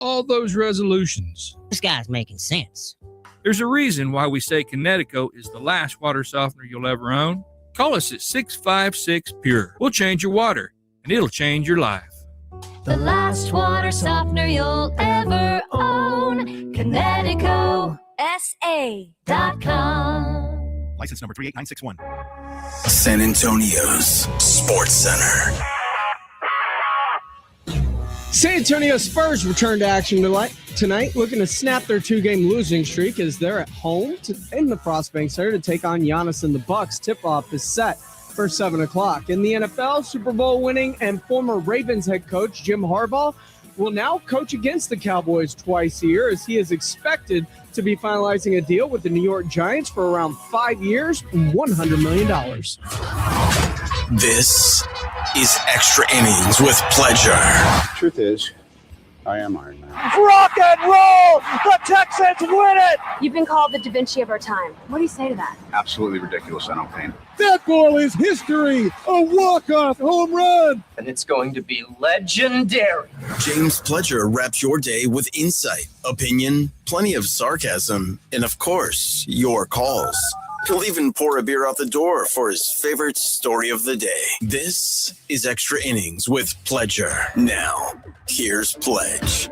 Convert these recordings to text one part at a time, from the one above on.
all those resolutions. This guy's making sense. There's a reason why we say Connecticut is the last water softener you'll ever own. Call us at 656 PURE. We'll change your water, and it'll change your life. The last water softener you'll ever own. ConnecticutSA.com. License number 38961. San Antonio's Sports Center. San Antonio Spurs return to action tonight, looking to snap their two-game losing streak as they're at home in the Frost Bank Center to take on Giannis and the Bucks. Tip-off is set for 7 o'clock. In the NFL, Super Bowl winning and former Ravens head coach Jim Harbaugh will now coach against the Cowboys twice a year, as he is expected to be finalizing a deal with the New York Giants for around 5 years and $100 million. This is Extra Innings with Pleasure. Truth is, I am Iron Man. Rock and roll! The Texans win it! You've been called the Da Vinci of our time. What do you say to that? Absolutely ridiculous. I don't paint. That ball is history! A walk-off home run! And it's going to be legendary. James Pledger wraps your day with insight, opinion, plenty of sarcasm, and of course, your calls. He'll even pour a beer out the door for his favorite story of the day. This is Extra Innings with Pledger. Now, here's Pledge.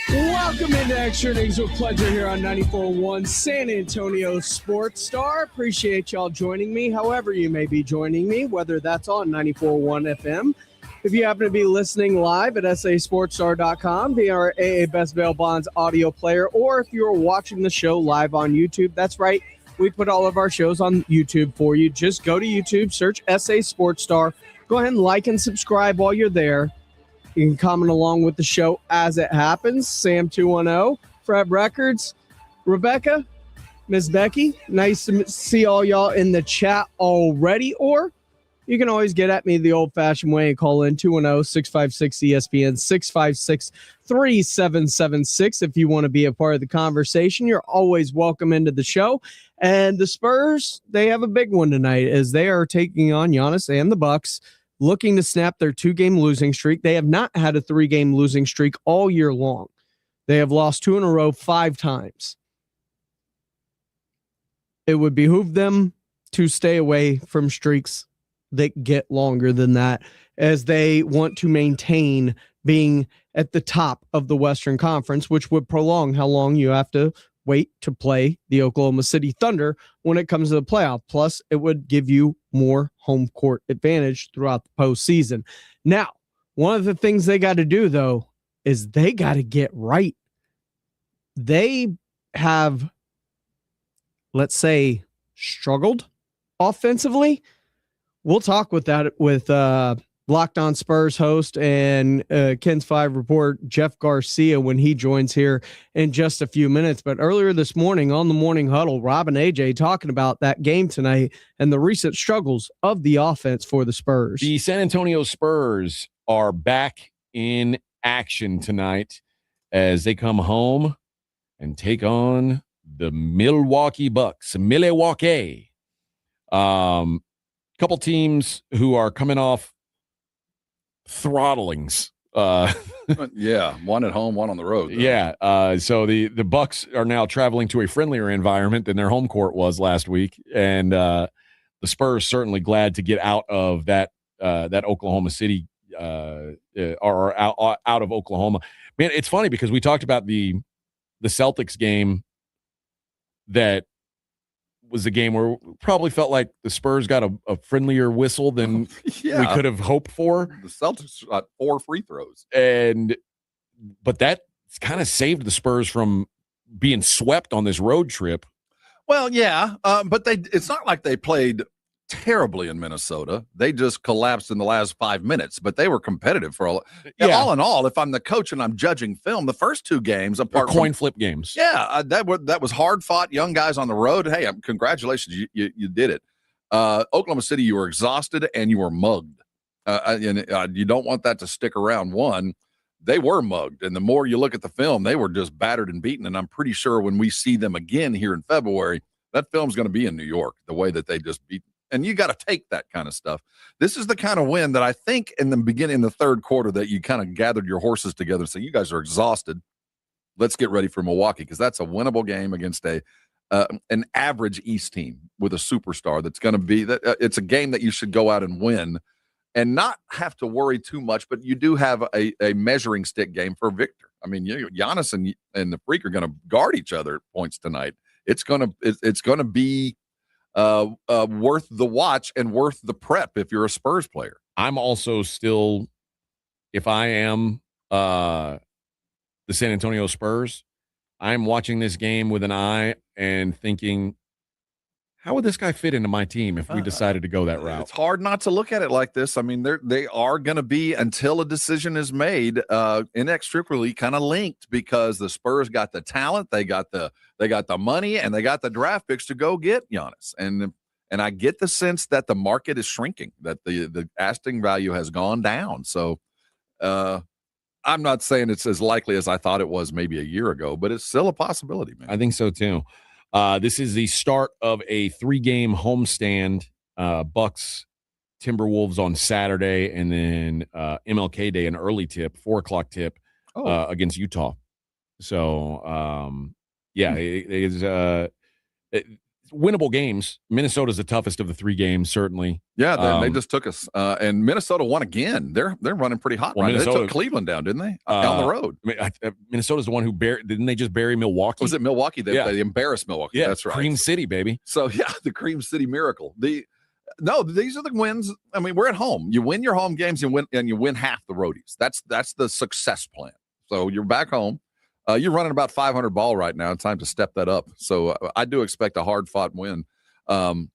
Welcome into Extra Innings with Pleasure here on 94.1 San Antonio Sports Star. Appreciate y'all joining me, however you may be joining me, whether that's on 94.1 FM. If you happen to be listening live at sasportstar.com via our AA Best Bail Bonds audio player, or if you're watching the show live on YouTube, that's right, we put all of our shows on YouTube for you. Just go to YouTube, search SA Sports Star. Go ahead and like and subscribe while you're there. You can comment along with the show as it happens. Sam210, Fred Records, Rebecca, Miss Becky, nice to see all y'all in the chat already. Or you can always get at me the old-fashioned way and call in 210-656-ESPN, 656-3776 if you want to be a part of the conversation. You're always welcome into the show. And the Spurs, they have a big one tonight as they are taking on Giannis and the Bucks, looking to snap their two-game losing streak. They have not had a three-game losing streak all year long. They have lost 2 in a row 5 times. It would behoove them to stay away from streaks that get longer than that, as they want to maintain being at the top of the Western Conference, which would prolong how long you have to wait to play the Oklahoma City Thunder when it comes to the playoff. Plus, it would give you more home court advantage throughout the postseason. Now, one of the things they got to do, though, is they got to get right. They have, let's say, struggled offensively. We'll talk with that with Locked On Spurs host and Ken's 5 report, Jeff Garcia, when he joins here in just a few minutes. But earlier this morning on the Morning Huddle, Rob and AJ talking about that game tonight and the recent struggles of the offense for the Spurs. The San Antonio Spurs are back in action tonight as they come home and take on the Milwaukee Bucks. Milwaukee. Couple teams who are coming off throttlings. Yeah, one at home, one on the road. Though. Yeah. So the Bucks are now traveling to a friendlier environment than their home court was last week, and the Spurs certainly glad to get out of that Oklahoma City or out of Oklahoma. Man, it's funny because we talked about the Celtics game that was a game where probably felt like the Spurs got a friendlier whistle than we could have hoped for. The Celtics got 4 free throws. But that kind of saved the Spurs from being swept on this road trip. Well, yeah, but it's not like they played terribly in Minnesota. They just collapsed in the last 5 minutes, but they were competitive for all in all. If I'm the coach and I'm judging film, the first 2 games, apart coin flip games, that was hard fought, young guys on the road. Hey, congratulations, you did it. Oklahoma City, you were exhausted and you were mugged, and you don't want that to stick around. One, they were mugged, and the more you look at the film, they were just battered and beaten. And I'm pretty sure when we see them again here in February, that film's going to be in New York. The way that they just beat And you got to take that kind of stuff. This is the kind of win that I think in the beginning, in the third quarter, that you kind of gathered your horses together and said, you guys are exhausted. Let's get ready for Milwaukee, because that's a winnable game against an average East team with a superstar. That's going to be it's a game that you should go out and win and not have to worry too much. But you do have a measuring stick game for Victor. I mean, Giannis and the Freak are going to guard each other at points tonight. It's going to be worth the watch and worth the prep if you're a Spurs player. I'm also still, if I am the San Antonio Spurs, I'm watching this game with an eye and thinking, how would this guy fit into my team if we decided to go that route? It's hard not to look at it like this. I mean, they are going to be, until a decision is made, inextricably kind of linked, because the Spurs got the talent, they got the money, and they got the draft picks to go get Giannis. And I get the sense that the market is shrinking, that the asking value has gone down. So I'm not saying it's as likely as I thought it was maybe a year ago, but it's still a possibility, man. I think so too. This is the start of a 3-game homestand. Bucks, Timberwolves on Saturday, and then MLK Day, an early tip, 4:00 tip against Utah. So, it is winnable games. Minnesota's the toughest of the 3 games, certainly. Yeah, they just took us. And Minnesota won again. They're running pretty hot. Well, right? Minnesota, they took Cleveland down, didn't they? On the road. Minnesota's the one who didn't they just bury Milwaukee? Was it Milwaukee? They embarrassed Milwaukee. Yeah, that's right. Cream City, baby. So, the Cream City miracle. These are the wins. I mean, we're at home. You win your home games, you win half the roadies. That's the success plan. So you're back home. You're running about 500 ball right now. It's time to step that up. So I do expect a hard-fought win. I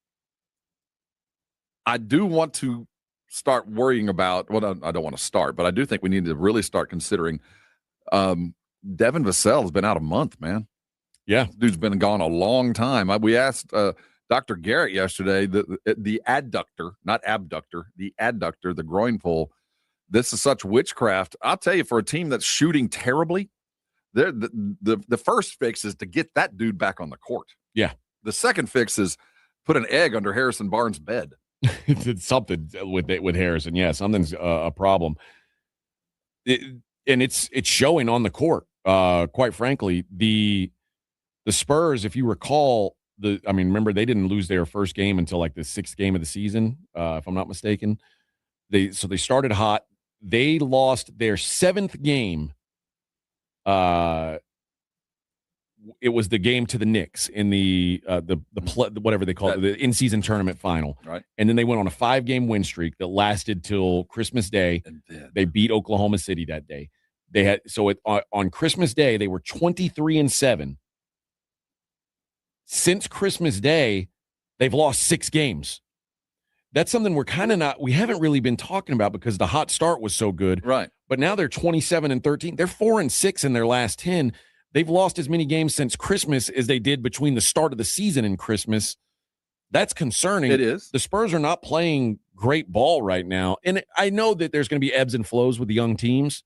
do want to start worrying about, I don't want to start, but I do think we need to really start considering Devin Vassell has been out a month, man. Yeah. Dude's been gone a long time. We asked Dr. Garrett yesterday, the adductor, not abductor, the adductor, the groin pull. This is such witchcraft. I'll tell you, for a team that's shooting terribly, the first fix is to get that dude back on the court. Yeah. The second fix is put an egg under Harrison Barnes' bed. It's something with Harrison. Yeah, something's a problem. And it's showing on the court. Quite frankly, the Spurs, if you recall, remember they didn't lose their first game until like the 6th game of the season, if I'm not mistaken. They started hot. They lost their 7th game. It was the game to the Knicks in the whatever they call it, the in-season tournament final. Right. And then they went on a 5-game win streak that lasted till Christmas Day. And then they beat Oklahoma City that day. They had on Christmas Day they were 23-7. Since Christmas Day, they've lost 6 games. That's something we haven't really been talking about because the hot start was so good. Right. But now they're 27-13. They're 4-6 in their last 10. They've lost as many games since Christmas as they did between the start of the season and Christmas. That's concerning. It is. The Spurs are not playing great ball right now. And I know that there's going to be ebbs and flows with the young teams.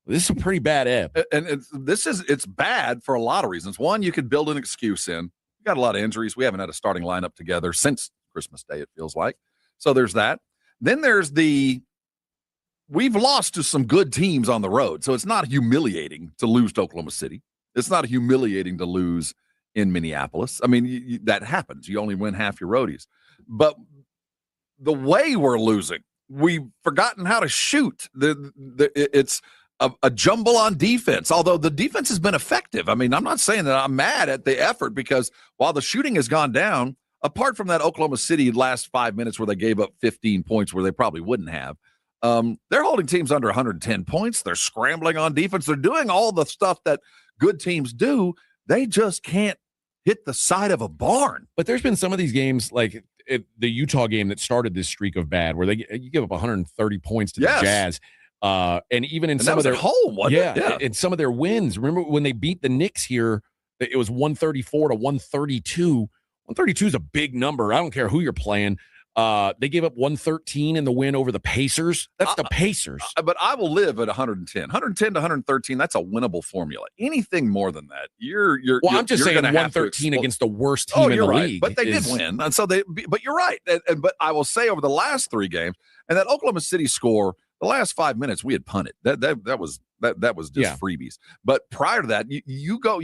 This is a pretty bad ebb. And it's bad for a lot of reasons. One, you could build an excuse in. We got a lot of injuries. We haven't had a starting lineup together since Christmas Day, it feels like. So there's that. Then there's we've lost to some good teams on the road. So it's not humiliating to lose to Oklahoma City. It's not humiliating to lose in Minneapolis. I mean, that happens. You only win half your roadies. But the way we're losing, we've forgotten how to shoot. It's a jumble on defense, although the defense has been effective. I mean, I'm not saying that I'm mad at the effort, because while the shooting has gone down, apart from that Oklahoma City last 5 minutes where they gave up 15 points where they probably wouldn't have, they're holding teams under 110 points. They're scrambling on defense. They're doing all the stuff that good teams do. They just can't hit the side of a barn. But there's been some of these games, like the Utah game that started this streak of bad, where you give up 130 points to the Jazz. And even in some of their home, in some of their wins. Remember when they beat the Knicks here, it was 134 to 132. 132 is a big number. I don't care who you're playing. They gave up 113 in the win over the Pacers. That's the Pacers. But I will live at 110. 110 to 113, that's a winnable formula. Anything more than that, I'm just saying 113 against the worst team in the league. But they did win. And so but you're right. But I will say over the last 3 games, and that Oklahoma City score, the last 5 minutes we had punted. That was just freebies. But prior to that,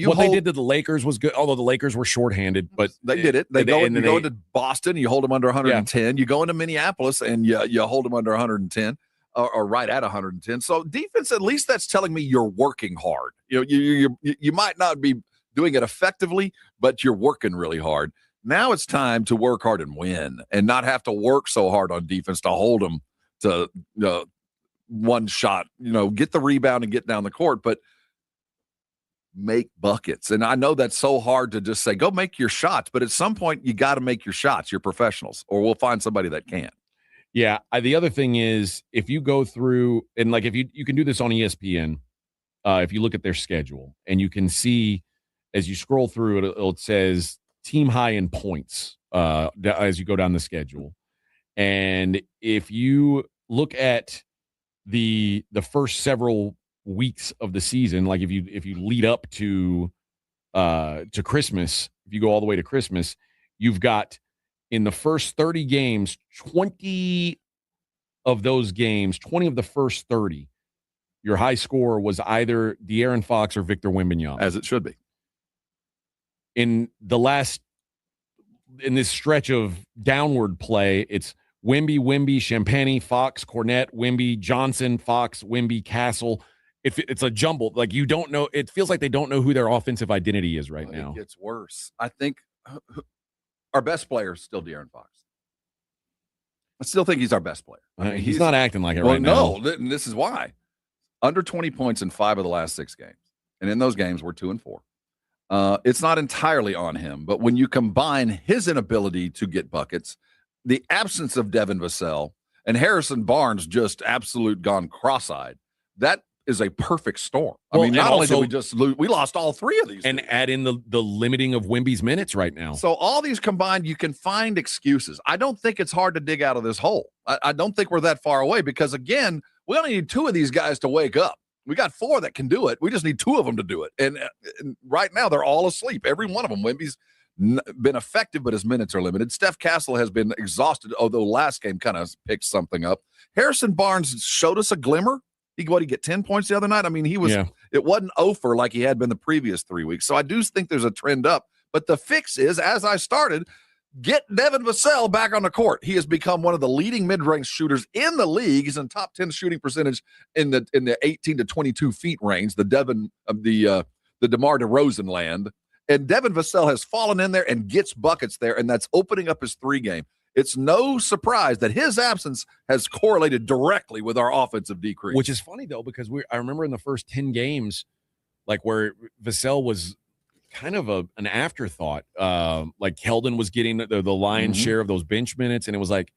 what they did to the Lakers was good, although the Lakers were shorthanded, but they did it. You go into Boston, you hold them under 110. You go into Minneapolis and you hold them under 110 or right at 110. So defense, at least that's telling me you're working hard. You might not be doing it effectively, but you're working really hard. Now it's time to work hard and win, and not have to work so hard on defense to hold them to one shot, get the rebound and get down the court, but make buckets. And I know that's so hard to just say, go make your shots, but at some point you got to make your shots. You're professionals, or we'll find somebody that can. Yeah. The other thing is, if you go through, and like, if you can do this on ESPN, if you look at their schedule and you can see, as you scroll through it says team high in points as you go down the schedule. And if you look at the first several weeks of the season, like if you lead up to Christmas, if you go all the way to Christmas, you've got in the first 30 games, 20 of the first 30, your high scorer was either De'Aaron Fox or Victor Wembanyama. As it should be. In this stretch of downward play, it's Wemby, Champagny, Fox, Cornette, Wemby, Johnson, Fox, Wemby, Castle. It's a jumble. Like, you don't know. It feels like they don't know who their offensive identity is right now. It gets worse. I think our best player is still De'Aaron Fox. I still think he's our best player. I mean, he's not acting like it right now. No, this is why. Under 20 points in 5 of the last 6 games. And in those games, we're 2-4. It's not entirely on him, but when you combine his inability to get buckets, the absence of Devin Vassell, and Harrison Barnes just absolute gone cross-eyed, that is a perfect storm. I mean, not only did we just lose, we lost all 3 of these. And add in the limiting of Wemby's minutes right now. So all these combined, you can find excuses. I don't think it's hard to dig out of this hole. I don't think we're that far away because, again, we only need 2 of these guys to wake up. We got 4 that can do it. We just need 2 of them to do it. And right now, they're all asleep. Every one of them. Wemby's been effective, but his minutes are limited. Steph Castle has been exhausted, although last game kind of picked something up. Harrison Barnes showed us a glimmer. He get 10 points the other night? I mean, it wasn't over like he had been the previous 3 weeks. So I do think there's a trend up. But the fix is, as I started, get Devin Vassell back on the court. He has become one of the leading mid-range shooters in the league. He's in top 10 shooting percentage in the 18 to 22 feet range, the DeMar DeRozan land. And Devin Vassell has fallen in there and gets buckets there, and that's opening up his 3 game. It's no surprise that his absence has correlated directly with our offensive decrease. Which is funny, though, because I remember in the first 10 games, like where Vassell was kind of an afterthought. Like Keldon was getting the lion's share of those bench minutes, and it was like,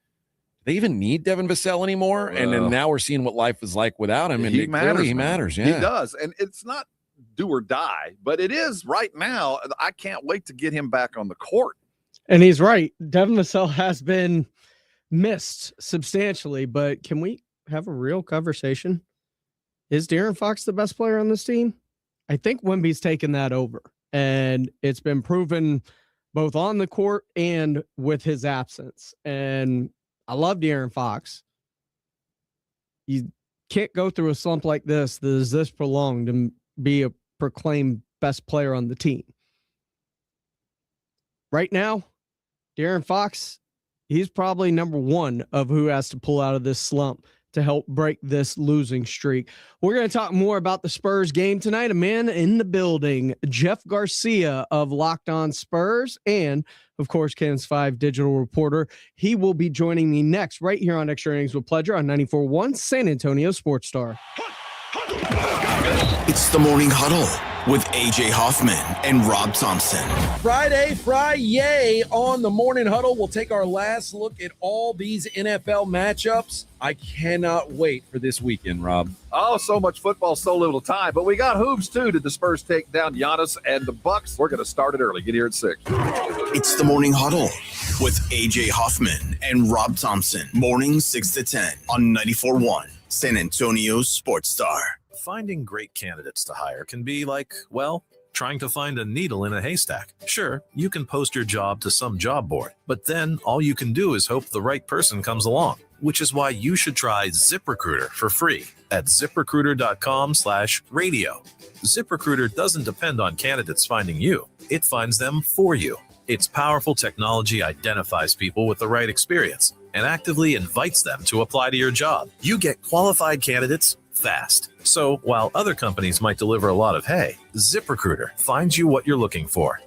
they even need Devin Vassell anymore? And then now we're seeing what life is like without him, and he matters. Yeah. He does, and it's not do or die, but it is right now. I can't wait to get him back on the court. And he's right. Devin Vassell has been missed substantially, but can we have a real conversation? Is De'Aaron Fox the best player on this team? I think Wemby's taken that over, and it's been proven both on the court and with his absence. And I love De'Aaron Fox. You can't go through a slump like this that is this prolonged and be a proclaimed best player on the team. Right now, De'Aaron Fox, he's probably number 1 of who has to pull out of this slump to help break this losing streak. We're going to talk more about the Spurs game tonight. A man in the building, Jeff Garcia of Locked On Spurs, and of course, Cannons 5 digital reporter. He will be joining me next right here on Extra Innings with Pleasure on 94.1 San Antonio Sports Star. It's the Morning Huddle with AJ Hoffman and Rob Thompson. Friday on the Morning Huddle. We'll take our last look at all these NFL matchups. I cannot wait for this weekend, Rob. Oh, so much football, so little time. But we got hoops, too. Did the Spurs take down Giannis and the Bucks? We're going to start it early. Get here at 6. It's the Morning Huddle with AJ Hoffman and Rob Thompson. Mornings 6 to 10 on 94.1 San Antonio's Sports Star. Finding great candidates to hire can be like, well, trying to find a needle in a haystack. Sure, you can post your job to some job board, but then all you can do is hope the right person comes along, which is why you should try ZipRecruiter for free at ZipRecruiter.com/radio. ZipRecruiter doesn't depend on candidates finding you. It finds them for you. Its powerful technology identifies people with the right experience and actively invites them to apply to your job. You get qualified candidates fast. So while other companies might deliver a lot of hay, ZipRecruiter finds you what you're looking for.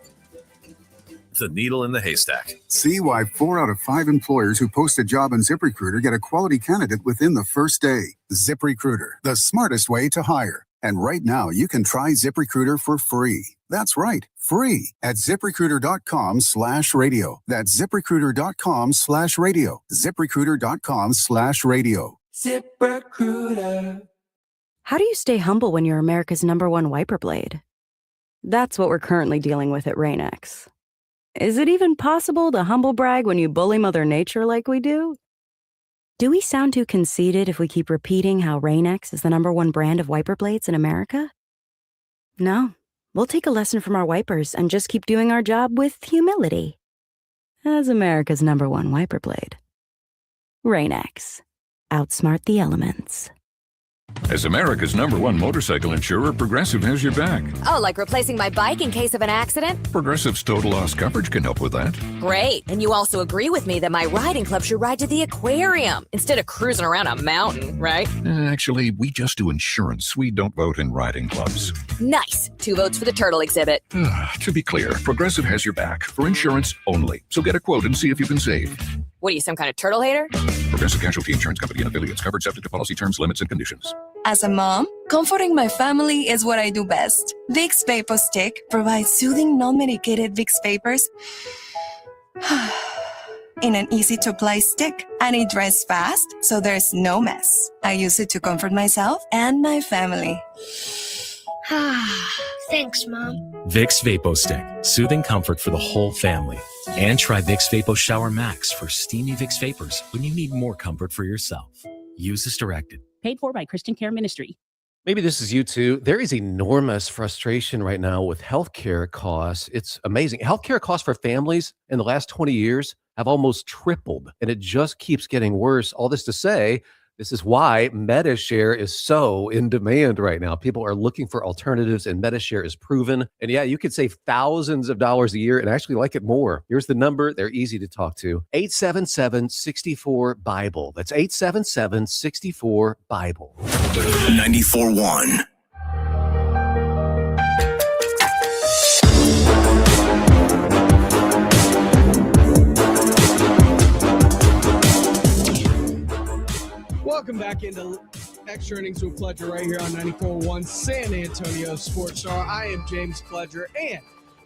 The needle in the haystack. See why 4 out of 5 employers who post a job on ZipRecruiter get a quality candidate within the first day. ZipRecruiter, the smartest way to hire. And right now, you can try ZipRecruiter for free. That's right, free at ZipRecruiter.com/radio. That's ZipRecruiter.com/radio. ZipRecruiter.com/radio. ZipRecruiter. How do you stay humble when you're America's #1 wiper blade? That's what we're currently dealing with at Rain-X. Is it even possible to humble brag when you bully Mother Nature like we do? Do we sound too conceited if we keep repeating how Rain-X is the #1 brand of wiper blades in America? No, we'll take a lesson from our wipers and just keep doing our job with humility. As America's #1 wiper blade. Rain-X. Outsmart the elements. As America's #1 motorcycle insurer, Progressive has your back. Oh, like replacing my bike in case of an accident? Progressive's total loss coverage can help with that. Great. And you also agree with me that my riding club should ride to the aquarium instead of cruising around a mountain, right? Actually, we just do insurance. We don't vote in riding clubs. Nice. 2 votes for the turtle exhibit. To be clear, Progressive has your back for insurance only. So get a quote and see if you can save. What are you, some kind of turtle hater? Progressive Casualty Insurance Company and affiliates. Covered subject to policy terms, limits, and conditions. As a mom, comforting my family is what I do best. Vicks Vapor Stick provides soothing, non-medicated Vicks Vapors in an easy-to-apply stick, and it dries fast, so there's no mess. I use it to comfort myself and my family. Thanks, Mom. Vicks Vapo Stick, soothing comfort for the whole family. And try Vicks Vapo Shower Max for steamy Vicks Vapors when you need more comfort for yourself. Use as directed. Paid for by Christian Care Ministry. Maybe this is you too. There is enormous frustration right now with healthcare costs. It's amazing. Healthcare costs for families in the last 20 years have almost tripled, and it just keeps getting worse. All this to say, this is why MediShare is so in demand right now. People are looking for alternatives, and MediShare is proven. And yeah, you could save thousands of dollars a year and actually like it more. Here's the number. They're easy to talk to. 877-64-BIBLE. That's 877-64-BIBLE. 94.1. Welcome back into Extra Innings with Pledger right here on 94.1 San Antonio Sports Star. I am James Pledger, and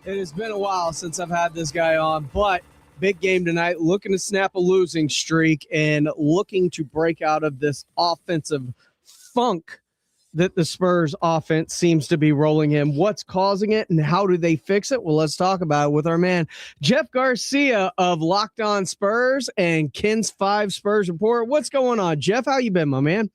it has been a while since I've had this guy on, but big game tonight, looking to snap a losing streak and looking to break out of this offensive funk that the Spurs offense seems to be rolling in. What's causing it and how do they fix it? Well, let's talk about it with our man, Jeff Garcia of Locked On Spurs and Ken's 5 Spurs Report. What's going on, Jeff? How you been, my man?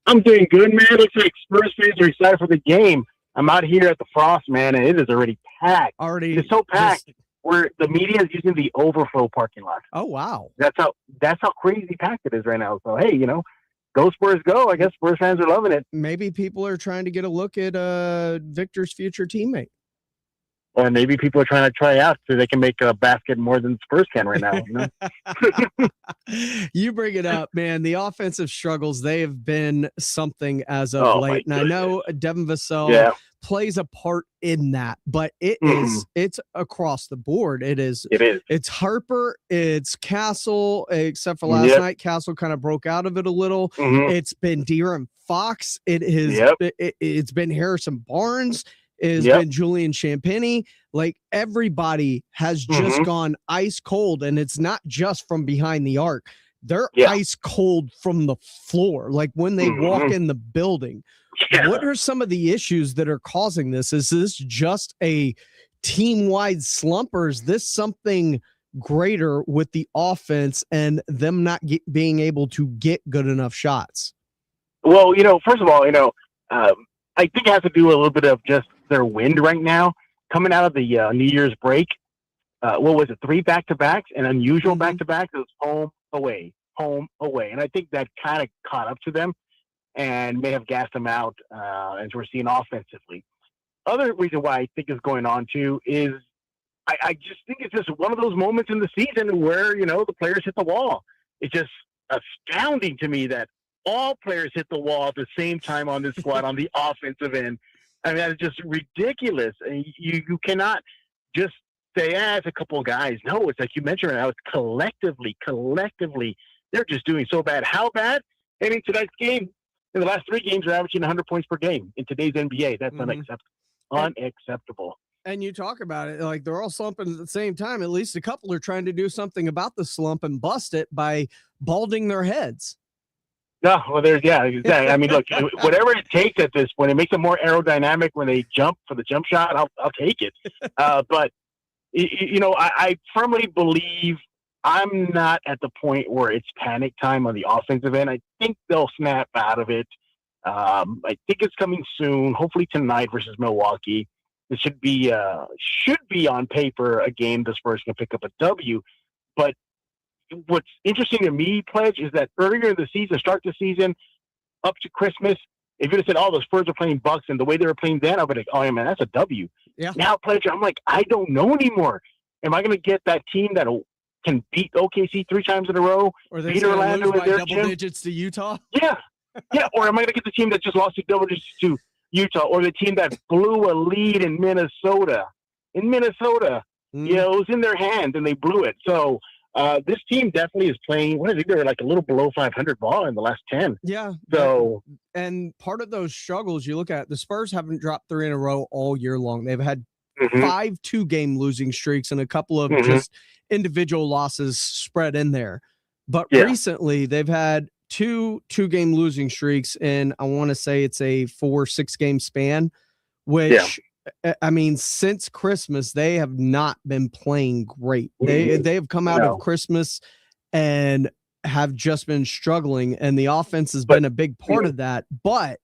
I'm doing good, man. Looks like Spurs fans are excited for the game. I'm out here at the Frost, man, and it is already packed. It's so packed where the media is using the overflow parking lot. Oh, wow. That's how crazy packed it is right now. So, hey, go Spurs go. I guess Spurs fans are loving it. Maybe people are trying to get a look at Victor's future teammate. Or maybe people are trying to try out so they can make a basket more than Spurs can right now. You bring it up, man. The offensive struggles, they have been something as of late. And I know Devin Vassell plays a part in that, but it's across the board. It's Harper, it's Castle, except for last night. Castle kind of broke out of it a little. It's been De'Aaron Fox. It's been Harrison Barnes. It's been Julian Champagny. Like, everybody has just gone ice cold, and it's not just from behind the arc. They're ice cold from the floor, like when they walk in the building. What are some of the issues that are causing this? Is this just a team-wide slump, or is this something greater with the offense and them not being able to get good enough shots? Well, first of all, I think it has to do a little bit of just their wind right now coming out of the New Year's break. What was it? 3 back-to-backs, an unusual back-to-back. It was home, away. And I think that kind of caught up to them and may have gassed them out as we're seeing offensively. Other reason why I think is going on too is I just think it's just one of those moments in the season where, the players hit the wall. It's just astounding to me that all players hit the wall at the same time on this squad on the offensive end. I mean, that's just ridiculous. And you cannot just say, it's a couple of guys. No, it's like you mentioned right now, it's collectively, they're just doing so bad. How bad? I mean, tonight's game, in the last 3 games, they're averaging 100 points per game in today's NBA. That's unacceptable. And you talk about it like they're all slumping at the same time. At least a couple are trying to do something about the slump and bust it by balding their heads. No, well, exactly. I mean, look, whatever it takes at this point, it makes it more aerodynamic when they jump for the jump shot. I'll take it. But I firmly believe I'm not at the point where it's panic time on the offensive end. I think they'll snap out of it. I think it's coming soon. Hopefully tonight versus Milwaukee. It should be on paper a game the Spurs can pick up a W. But what's interesting to me, Pledge, is that earlier in the season, start the season, up to Christmas, if you'd have said, the Spurs are playing Bucks and the way they were playing then, I'd be like, oh, yeah, man, that's a W. Yeah. Now, Pledge, I'm like, I don't know anymore. Am I going to get that team that can beat OKC 3 times in a row? Or they beat Orlando lose by in their double digits to Utah? Yeah. Yeah. Or am I going to get the team that just lost to double digits to Utah, or the team that blew a lead in Minnesota? It was in their hands and they blew it. So this team definitely is playing. What is it? They're like a little below 500 ball in the last 10. Yeah. So, and part of those struggles, you look at the Spurs haven't dropped 3 in a row all year long. They've had 5 2-game losing streaks and a couple of just individual losses spread in there. But recently they've had 2 2-game losing streaks, and I want to say it's a 4-6 game span, which I mean, since Christmas, they have not been playing great. They have come out of Christmas and have just been struggling, and the offense has been a big part of that. But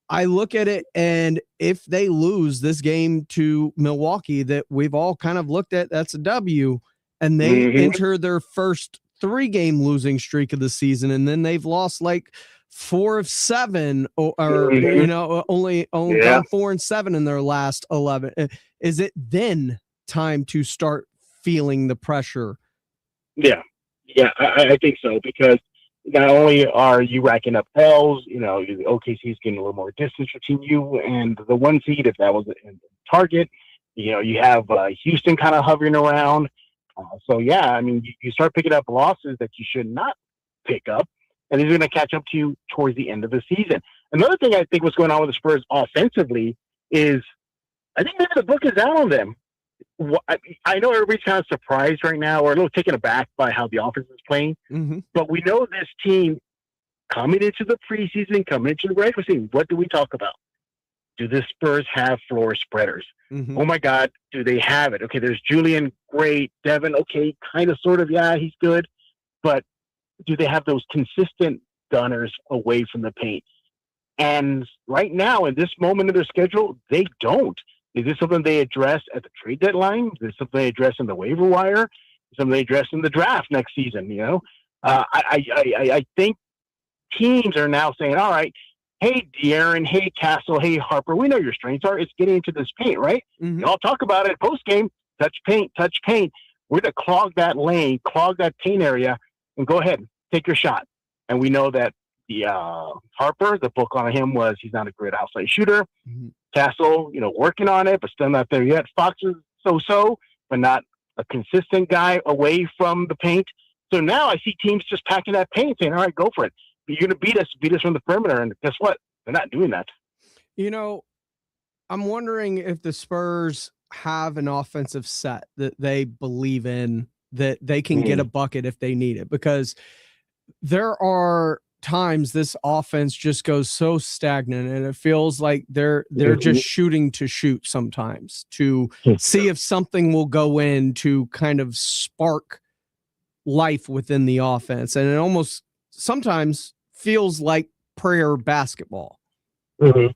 I look at it, and if they lose this game to Milwaukee that we've all kind of looked at, that's a W, and they enter their first 3-game losing streak of the season, and then they've lost like 4 of 7 or only gone 4 and 7 in their last 11. Is it then time to start feeling the pressure? Yeah, I think so, because not only are you racking up L's, OKC is getting a little more distance between you and the 1 seed, if that was a target. You have Houston kind of hovering around. So, I mean, you start picking up losses that you should not pick up, and these are going to catch up to you towards the end of the season. Another thing I think what's going on with the Spurs offensively is I think maybe the book is out on them. I know everybody's kind of surprised right now or a little taken aback by how the offense is playing, but we know this team coming into the preseason, coming into the regular season, what do we talk about? Do the Spurs have floor spreaders? Oh, my God, do they have it? Okay, there's Julian, great. Devin, okay, kind of, sort of, he's good. But do they have those consistent gunners away from the paint? And right now, in this moment of their schedule, they don't. Is this something they address at the trade deadline? Is this something they address in the waiver wire? Is this something they address in the draft next season? I think teams are now saying, all right, hey, De'Aaron, hey, Castle, hey, Harper, we know your strengths are. It's getting into this paint, right? Y'all talk about it post-game, touch paint. We're going to clog that lane, clog that paint area, and go ahead, take your shot. And we know that the Harper, the book on him was he's not a great outside shooter. Castle, working on it, but still not there yet. Fox is so-so, but not a consistent guy away from the paint. So now I see teams just packing that paint, saying, all right, go for it. You're going to beat us from the perimeter. And guess what? They're not doing that. I'm wondering if the Spurs have an offensive set that they believe in, that they can get a bucket if they need it, because there are times this offense just goes so stagnant, and it feels like they're just shooting to shoot sometimes to see if something will go in to kind of spark life within the offense. And it almost sometimes feels like prayer basketball. I'm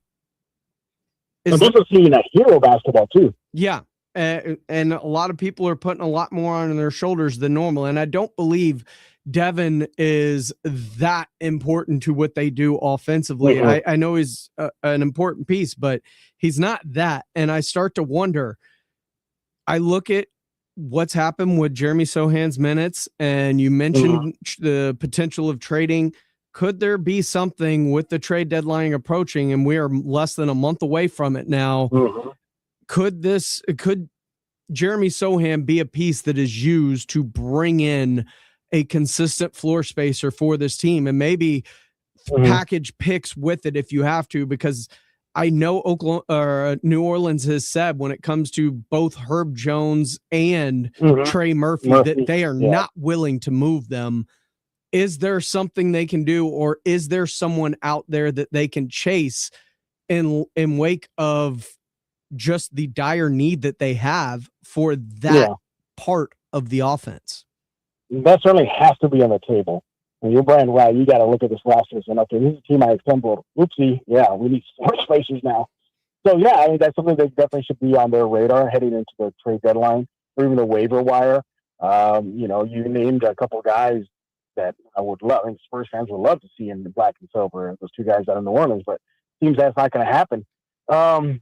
also seeing that hero basketball too. Yeah. And a lot of people are putting a lot more on their shoulders than normal. And I don't believe Devin is that important to what they do offensively. I know he's an important piece, but he's not that. And I start to wonder, I look at what's happened with Jeremy Sohan's minutes, and you mentioned the potential of trading. Could there be something with the trade deadline approaching, and we are less than a month away from it now? Could Jeremy Sohan be a piece that is used to bring in a consistent floor spacer for this team, and maybe package picks with it if you have to? Because I know New Orleans has said when it comes to both Herb Jones and Trey Murphy that they are not willing to move them. Is there something they can do, or is there someone out there that they can chase in wake of just the dire need that they have for that part of the offense? That certainly has to be on the table. When you're Brian Wright, you got to look at this roster and say, okay, this is a team I assembled. Oopsie, yeah, we need more spacers now. So, yeah, I mean, that's something that definitely should be on their radar heading into the trade deadline or even the waiver wire. You named a couple of guys that I would love, and Spurs fans would love to see in the black and silver, those two guys out of New Orleans, but it seems that's not going to happen. Put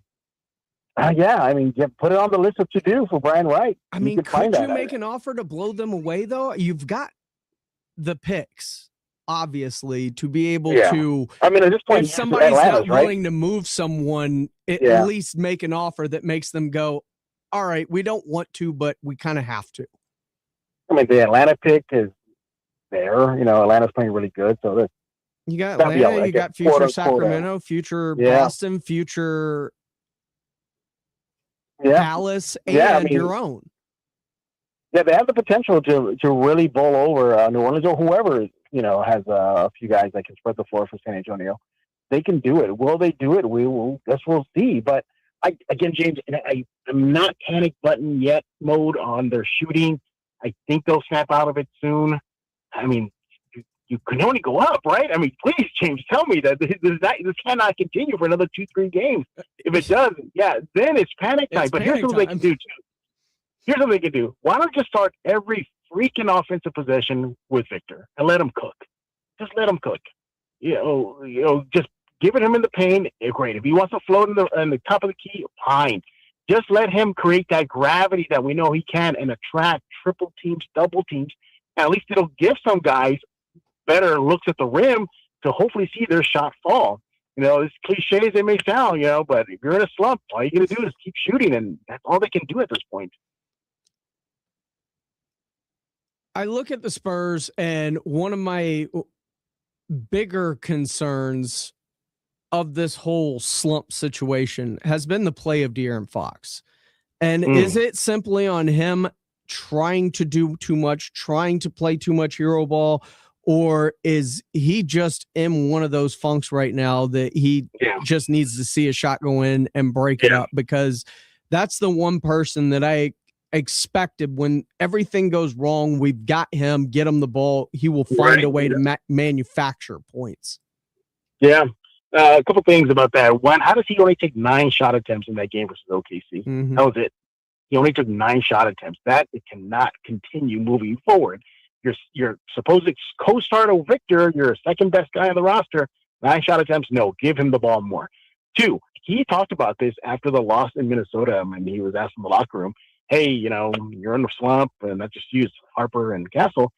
it on the list of to do for Brian Wright. I mean, could you make an offer to blow them away, though? You've got the picks, obviously, to be able to. I mean, at this point, if somebody's not willing to move someone, at least make an offer that makes them go, all right, we don't want to, but we kind of have to. I mean, the Atlanta pick is there. Atlanta's playing really good, so that's. You got Atlanta, you got future Sacramento, future Boston, future Dallas, and your own. Yeah, they have the potential to really bowl over New Orleans or whoever has a few guys that can spread the floor for San Antonio. They can do it. Will they do it? We'll see. But James, I'm not panic button yet mode on their shooting. I think they'll snap out of it soon. I mean, you can only go up, right? I mean, please, James, tell me that this cannot continue for another 2-3 games. If it does, then it's panic time. But here's what they can do, too. Here's what they can do. Why don't you start every freaking offensive possession with Victor and let him cook? Just let him cook. Just give it him in the paint. Great. If he wants to float in the top of the key, fine. Just let him create that gravity that we know he can and attract triple teams, double teams. And at least it'll give some guys better looks at the rim to hopefully see their shot fall. As cliche as they may sound, but if you're in a slump, all you got to do is keep shooting, and that's all they can do at this point. I look at the Spurs, and one of my bigger concerns of this whole slump situation has been the play of De'Aaron Fox. And is it simply on him trying to do too much, trying to play too much hero ball, or is he just in one of those funks right now that he just needs to see a shot go in and break it up? Because that's the one person that I expected when everything goes wrong, we've got him, get him the ball, he will find a way to manufacture points. Yeah. A couple things about that. One, how does he only take 9 shot attempts in that game versus OKC? That was it. He only took 9 shot attempts. That it cannot continue moving forward. Your supposed co-starter Victor, your second best guy on the roster, 9 shot attempts. No, give him the ball more. 2, he talked about this after the loss in Minnesota. I mean, he was asked in the locker room, hey, you're in the slump, and that just used Harper and Castle.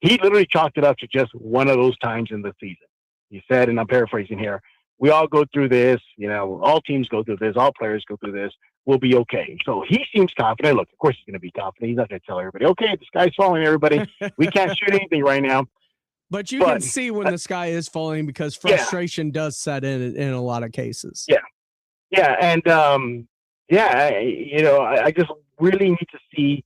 He literally chalked it up to just one of those times in the season. He said, and I'm paraphrasing here, we all go through this, all teams go through this, all players go through this, we'll be okay. So he seems confident. Look, of course he's going to be confident. He's not going to tell everybody, okay, the sky's falling, everybody. We can't shoot anything right now. But you can see when the sky is falling because frustration does set in a lot of cases. Yeah. Yeah, and, I just really need to see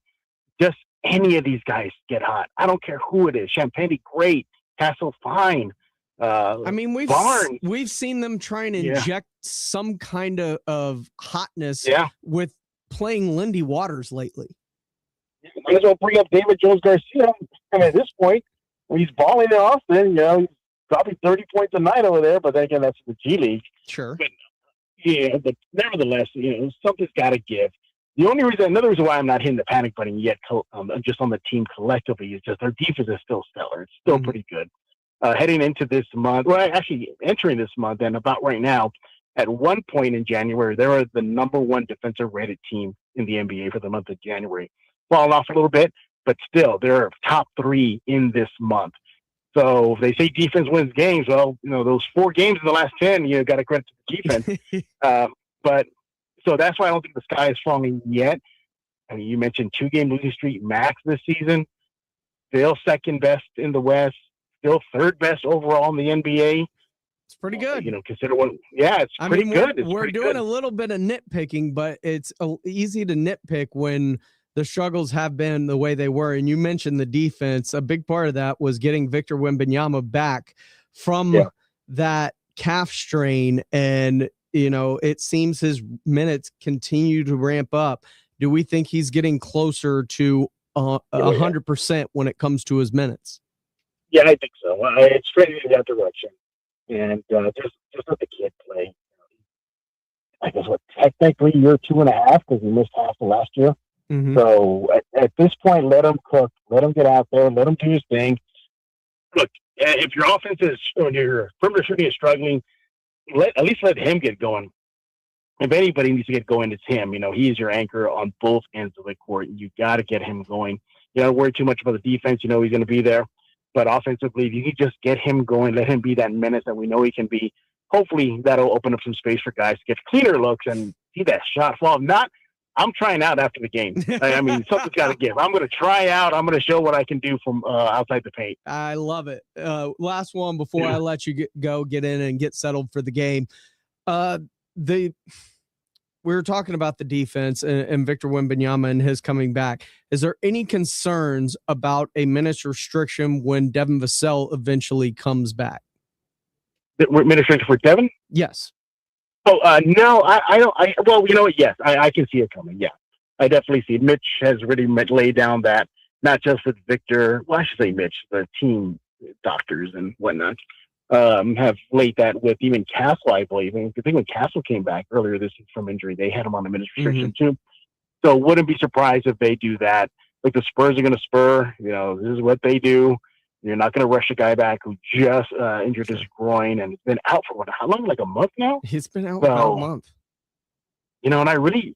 just any of these guys get hot. I don't care who it is. Champagne, great. Castle, fine. I mean, we've seen them try and inject some kind of hotness with playing Lindy Waters lately. Might as well bring up David Jones Garcia. I mean, at this point, when he's balling it off, then he's probably 30 points a night over there. But then again, that's the G League. Sure. But, but nevertheless, something's got to give. Another reason why I'm not hitting the panic button yet, just on the team collectively, is just their defense is still stellar. It's still pretty good. Heading into this month, actually entering this month, and about right now, at one point in January, they were the number one defensive rated team in the NBA for the month of January. Falling off a little bit, but still, they're top 3 in this month. So if they say defense wins games, well, those 4 games in the last 10, you got to credit to the defense. But so that's why I don't think the sky is falling yet. I mean, you mentioned 2-game losing streak max this season, still second best in the West, still third best overall in the NBA. It's pretty good. Consider one. Yeah, it's pretty good. We're doing a little bit of nitpicking, but it's easy to nitpick when the struggles have been the way they were. And you mentioned the defense. A big part of that was getting Victor Wembanyama back from that calf strain. And, it seems his minutes continue to ramp up. Do we think he's getting closer to 100% when it comes to his minutes? Yeah, I think so. It's trending in that direction. And just let the kid play. I guess technically you're 2.5 because he missed half of last year. Mm-hmm. So at this point, let him cook, let him get out there, let him do his thing. Look, if your offense is, when your perimeter shooting is struggling, at least let him get going. If anybody needs to get going, it's him. He is your anchor on both ends of the court. You got to get him going. You don't worry too much about the defense. He's going to be there. But offensively, if you can just get him going, let him be that menace that we know he can be. Hopefully, that'll open up some space for guys to get cleaner looks and see that shot fall. Not, I'm trying out after the game. I mean, something's got to give. I'm going to try out. I'm going to show what I can do from outside the paint. I love it. Last one before I let you get in and get settled for the game. We were talking about the defense and Victor Wembanyama and his coming back. Is there any concerns about a minutes restriction when Devin Vassell eventually comes back? The minutes restriction for Devin? Yes. Oh, no, I don't. Well, you know what? Yes, I can see it coming. Yeah, I definitely see it. Mitch has really laid down that, not just with Victor. Well, I should say Mitch, the team doctors and whatnot, have laid that with even Castle, I believe. And I think when Castle came back earlier this week from injury, they had him on a minutes restriction too. So wouldn't be surprised if they do that. Like the Spurs are going to spur. This is what they do. You're not going to rush a guy back who just injured his groin and has been out for how long? Like a month now? He's been out for about a month. And I really,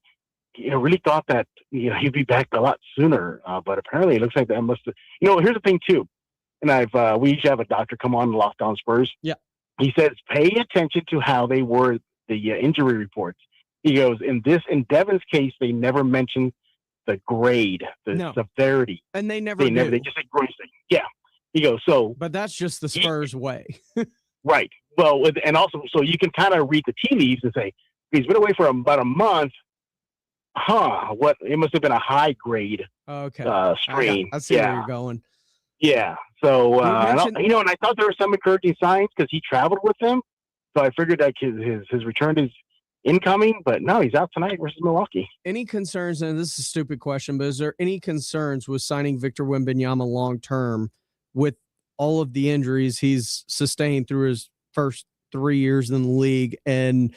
really thought that he'd be back a lot sooner. But apparently, it looks like that must have. Here's the thing too, and we usually have a doctor come on Locked On Spurs. Yeah, he says pay attention to how they word the injury reports. He goes in Devin's case, they never mentioned the grade, the severity, and they never. They just said groin thing. Yeah. He goes, but that's just the Spurs way. Right. Well, and also, so you can kind of read the tea leaves and say, he's been away for about a month. What? It must have been a high grade strain. I see where you're going. Yeah. So, and I thought there were some encouraging signs because he traveled with them. So I figured that his return is incoming, but no, he's out tonight versus Milwaukee. Any concerns, and this is a stupid question, but is there any concerns with signing Victor Wembanyama long-term with all of the injuries he's sustained through his first 3 years in the league and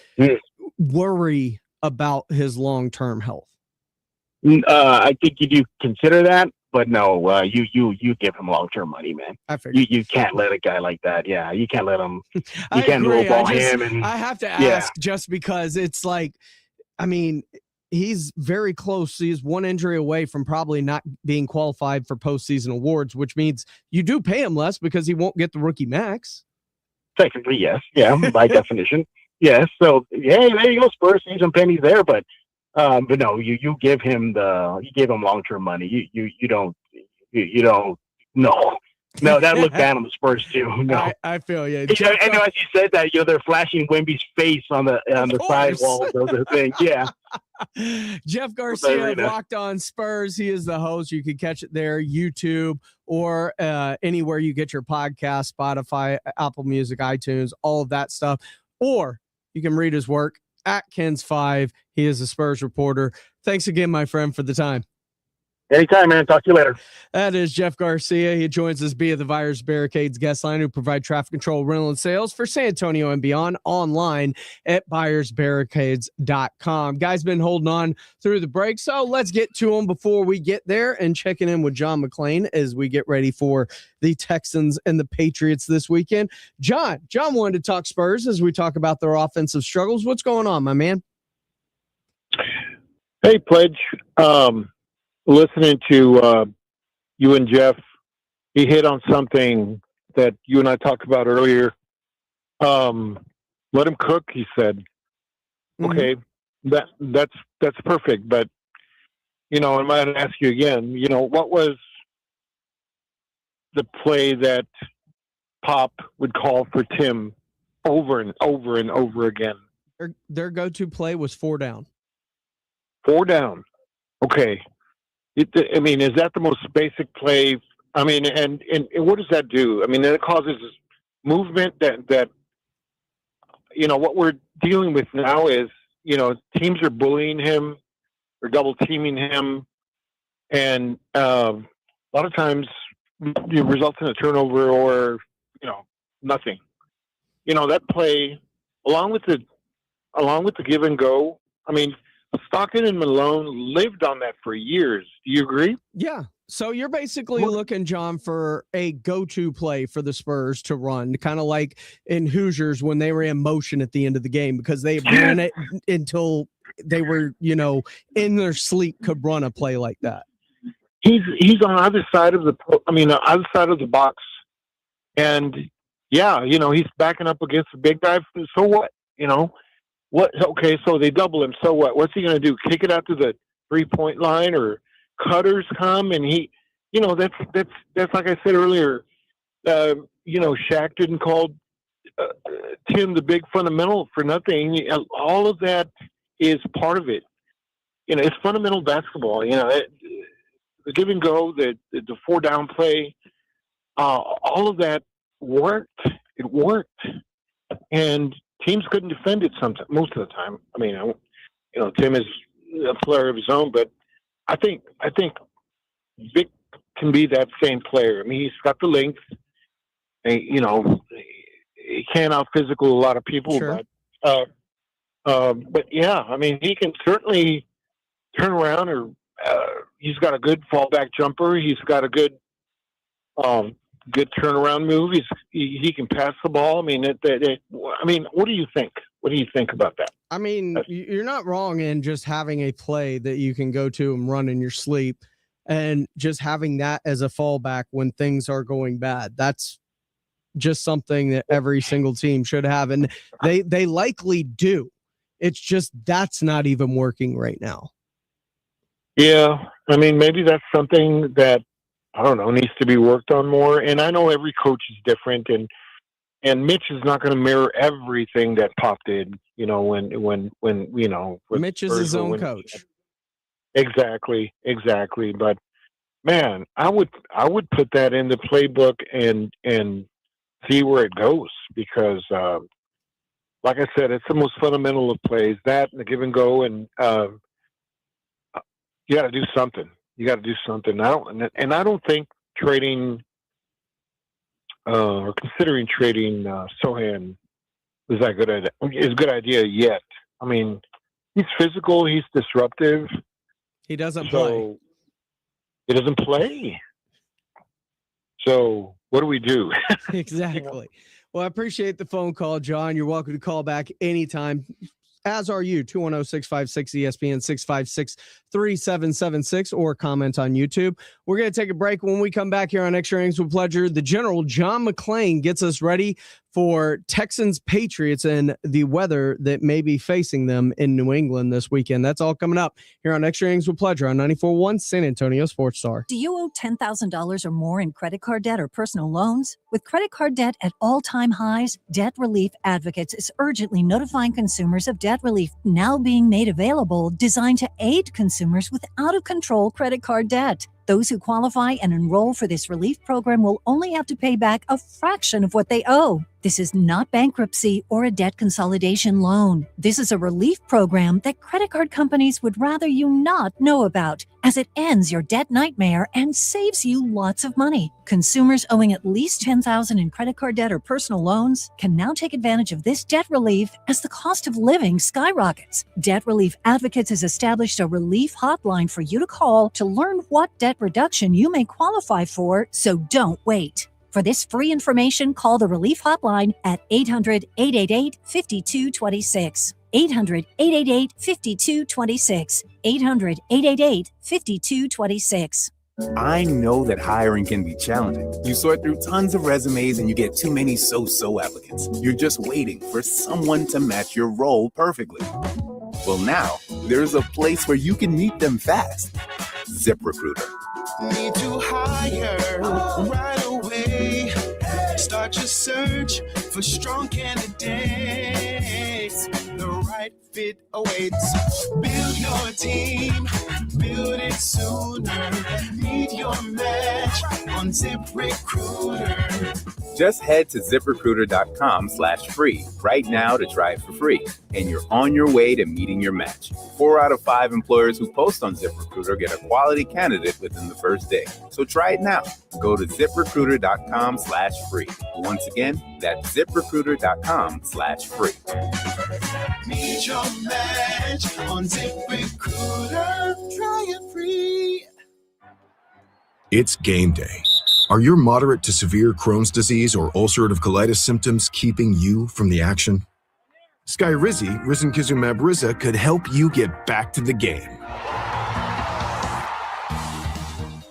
worry about his long-term health? I think you do consider that, but no, you give him long-term money, man. I figured. You can't let a guy like that. Yeah, you can't let him. You can't lowball him. And I have to ask just because it's like, I mean, he's very close. He's one injury away from probably not being qualified for postseason awards, which means you do pay him less because he won't get the rookie max. Technically, yes. Yeah, by definition. Yes. So, yeah, there you go, Spurs. See some pennies there, but no, you give him long-term money. You don't no, that looked bad on the Spurs too. No, I feel you. And as you said that, they're flashing Wemby's face on the sidewall of the thing. Yeah. Jeff Garcia of Locked On Spurs. He is the host. You can catch it there, YouTube, or anywhere you get your podcast, Spotify, Apple Music, iTunes, all of that stuff. Or you can read his work at Kens5. He is a Spurs reporter. Thanks again, my friend, for the time. Anytime, man. Talk to you later. That is Jeff Garcia. He joins us via the Buyers Barricades guest line, who provide traffic control, rental, and sales for San Antonio and beyond, online at buyersbarricades.com. Guys been holding on through the break, so let's get to them before we get there and checking in with John McClain as we get ready for the Texans and the Patriots this weekend. John wanted to talk Spurs as we talk about their offensive struggles. What's going on, my man? Hey, Pledge. Listening to you and Jeff, he hit on something that you and I talked about earlier. Let him cook, he said. Okay, that's perfect. But I might ask you again. What was the play that Pop would call for Tim over and over and over again? Their go-to play was 4 down. 4 down. Okay. Is that the most basic play? And what does that do? It causes movement that what we're dealing with now is, teams are bullying him or double teaming him. And a lot of times it results in a turnover or, nothing. That play along with the give and go. Stockton and Malone lived on that for years. Do you agree? Yeah. So you're basically looking, John, for a go-to play for the Spurs to run, kind of like in Hoosiers when they were in motion at the end of the game, because they ran it until they were, in their sleep could run a play like that. He's on either side of either side of the box, and he's backing up against the big guy. So what? What? Okay, so they double him. So what? What's he going to do? Kick it out to the 3-point line, or cutters come and he? That's like I said earlier. Shaq didn't call Tim the big fundamental for nothing. All of that is part of it. It's fundamental basketball. The give and go, the 4 down play, all of that worked. It worked, and teams couldn't defend it most of the time. Tim is a player of his own, but I think Vic can be that same player. He's got the length. And, he can't out physical a lot of people, sure. But he can certainly turn around, or he's got a good fallback jumper. He's got a good turnaround move. He can pass the ball. What do you think? What do you think about that? You're not wrong in just having a play that you can go to and run in your sleep, and just having that as a fallback when things are going bad. That's just something that every single team should have, and they likely do. It's just that's not even working right now. Yeah, maybe that's something that I don't know, needs to be worked on more. And I know every coach is different, and Mitch is not going to mirror everything that Pop did. When Mitch is his own coach. Exactly. But man, I would put that in the playbook and see where it goes, because like I said, it's the most fundamental of plays. That and the give and go, and you got to do something. I don't think trading or considering trading Sohan is that good idea. Is a good idea yet. He's physical. He's disruptive. He doesn't play. He doesn't play. So what do we do? Exactly. Well, I appreciate the phone call, John. You're welcome to call back anytime. As are you, 210-656-ESPN, 656-3776, or comment on YouTube. We're going to take a break. When we come back here on Extra Innings with Pleasure, the General, John McClain, gets us ready for Texans Patriots and the weather that may be facing them in New England this weekend. That's all coming up here on Extra Innings with Pleasure on 94.1 San Antonio Sports Star. Do you owe $10,000 or more in credit card debt or personal loans? With credit card debt at all-time highs, Debt Relief Advocates is urgently notifying consumers of debt relief now being made available, designed to aid consumers with out-of-control credit card debt. Those who qualify and enroll for this relief program will only have to pay back a fraction of what they owe. This is not bankruptcy or a debt consolidation loan. This is a relief program that credit card companies would rather you not know about, as it ends your debt nightmare and saves you lots of money. Consumers owing at least $10,000 in credit card debt or personal loans can now take advantage of this debt relief as the cost of living skyrockets. Debt Relief Advocates has established a relief hotline for you to call to learn what debt reduction you may qualify for, so don't wait. For this free information, call the Relief Hotline at 800-888-5226. 800-888-5226. 800-888-5226. I know that hiring can be challenging. You sort through tons of resumes and you get too many so-so applicants. You're just waiting for someone to match your role perfectly. Well, now there's a place where you can meet them fast. ZipRecruiter. Need to hire right away. Start your search for strong candidates. The right fit awaits. Build your team, build it sooner. Meet your match on ZipRecruiter. Just head to ZipRecruiter.com/free right now to try it for free. And you're on your way to meeting your match. 4 out of 5 employers who post on ZipRecruiter get a quality candidate within the first day. So try it now. Go to ZipRecruiter.com/free. Once again, that's ZipRecruiter.com/free. Meet your match on ZipRecruiter. Try it free. It's game day. Are your moderate to severe Crohn's disease or ulcerative colitis symptoms keeping you from the action? Skyrizi, risankizumab Riza, could help you get back to the game.